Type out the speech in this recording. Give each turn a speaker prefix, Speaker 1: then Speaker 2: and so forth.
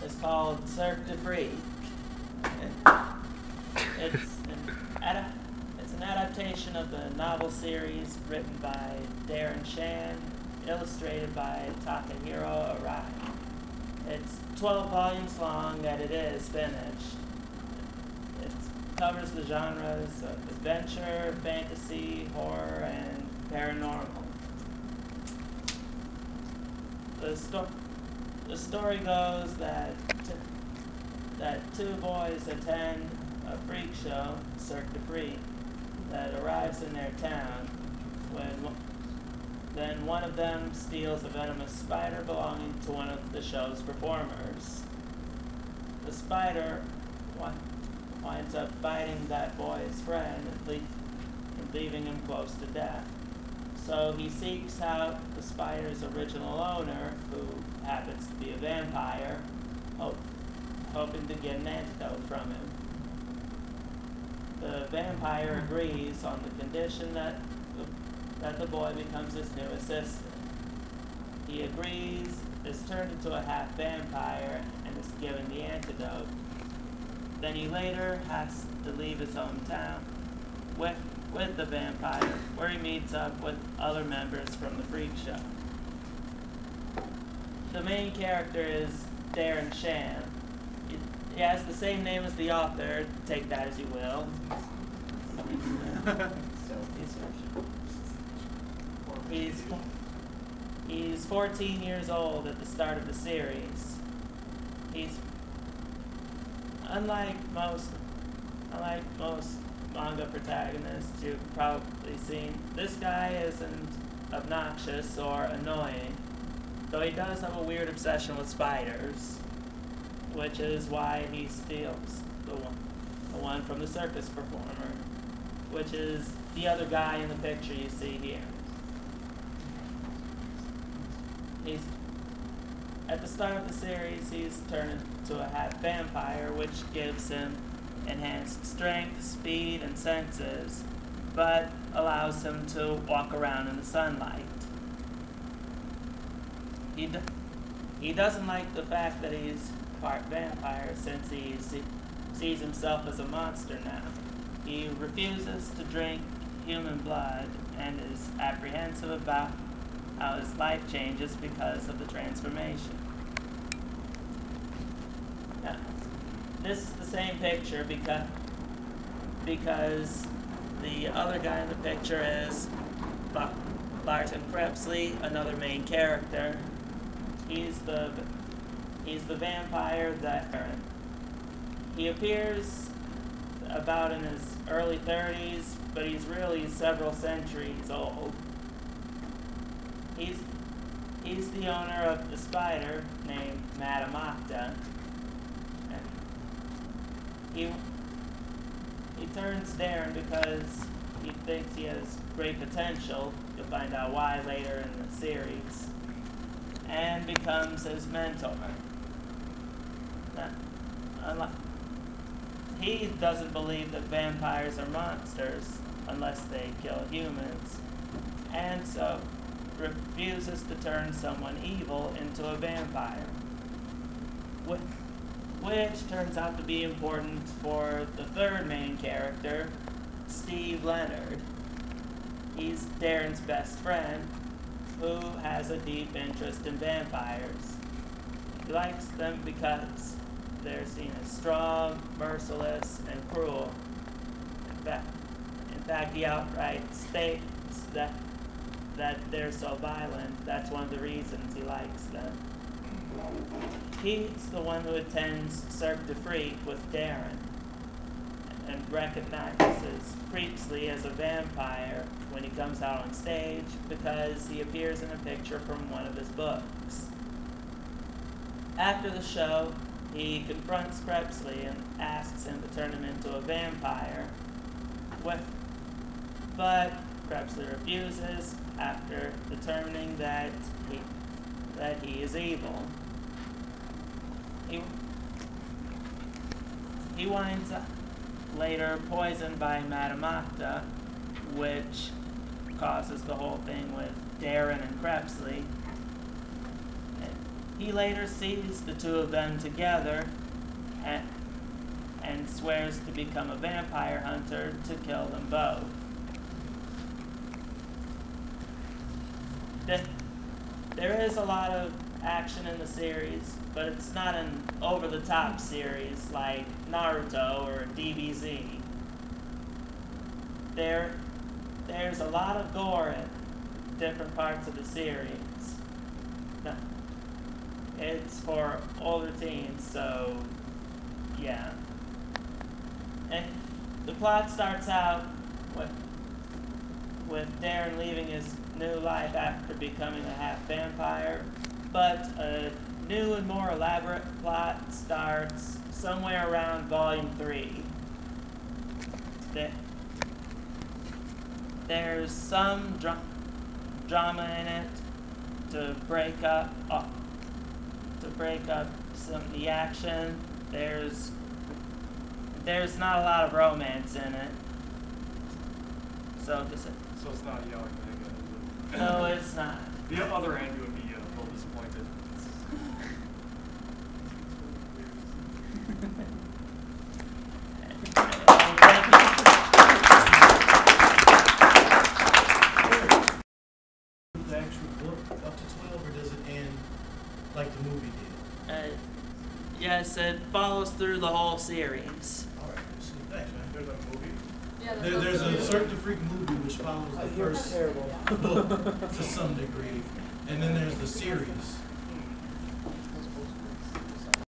Speaker 1: is called Cirque Du Freak. It's an adaptation of the novel series written by Darren Shan, illustrated by Takahiro Arai. It's 12 volumes long and it is finished. It covers the genres of adventure, fantasy, horror, and paranormal. The story goes that two boys attend a freak show, Cirque Du Freak, that arrives in their town. Then one of them steals a venomous spider belonging to one of the show's performers. The spider winds up biting that boy's friend and leaving him close to death. So he seeks out the spider's original owner, who happens to be a vampire, hoping to get an antidote from him. The vampire agrees on the condition that the boy becomes his new assistant. He agrees, is turned into a half vampire, and is given the antidote. Then he later has to leave his hometown with the vampire, where he meets up with other members from the freak show. The main character is Darren Shan. He has the same name as the author, take that as you will. He's 14 years old at the start of the series. He's unlike most manga protagonists you've probably seen. This guy isn't obnoxious or annoying, though he does have a weird obsession with spiders, which is why he steals the one from the circus performer, which is the other guy in the picture you see here. At the start of the series, he's turned into a half vampire, which gives him enhanced strength, speed, and senses, but allows him to walk around in the sunlight. He doesn't like the fact that he's part vampire, since he sees himself as a monster now. He refuses to drink human blood and is apprehensive about how his life changes because of the transformation. Now, this is the same picture because the other guy in the picture is Barton Krebsley, another main character. He's the vampire that he appears about in his early 30s, but he's really several centuries old. He's the owner of the spider named Madame Octa. And he turns Darren because he thinks he has great potential. You'll find out why later in the series. And becomes his mentor. He doesn't believe that vampires are monsters unless they kill humans, and so refuses to turn someone evil into a vampire, which turns out to be important for the third main character, Steve Leonard. He's Darren's best friend, who has a deep interest in vampires. He likes them because they're seen as strong, merciless, and cruel. In fact, he outright states that they're so violent. That's one of the reasons he likes them. He's the one who attends Cirque Du Freak with Darren and recognizes Creepsley as a vampire when he comes out on stage because he appears in a picture from one of his books. After the show, he confronts Krebsley and asks him to turn him into a vampire, but Krebsley refuses after determining that he is evil. He winds up later poisoned by Madame Octa, which causes the whole thing with Darren and Krebsley. He later sees the two of them together and swears to become a vampire hunter to kill them both. There is a lot of action in the series, but it's not an over-the-top series like Naruto or DBZ. There's a lot of gore in different parts of the series. It's for older teens, so yeah. And the plot starts out with Darren leaving his new life after becoming a half vampire, but a new and more elaborate plot starts somewhere around Volume 3. There's some drama in it to break up some of the action. There's not a lot of romance in it. So
Speaker 2: it's not like Manga, is it?
Speaker 1: No, it's not.
Speaker 2: The other end, you would be a little disappointed.
Speaker 3: The actual book up to 12, or does it end like the movie did?
Speaker 1: Yes, it follows through the whole series.
Speaker 3: All right, see, thanks, man.
Speaker 2: There's a movie?
Speaker 4: Yeah,
Speaker 3: There's a Cirque Du Freak movie which follows the first book to some degree, and then there's the series.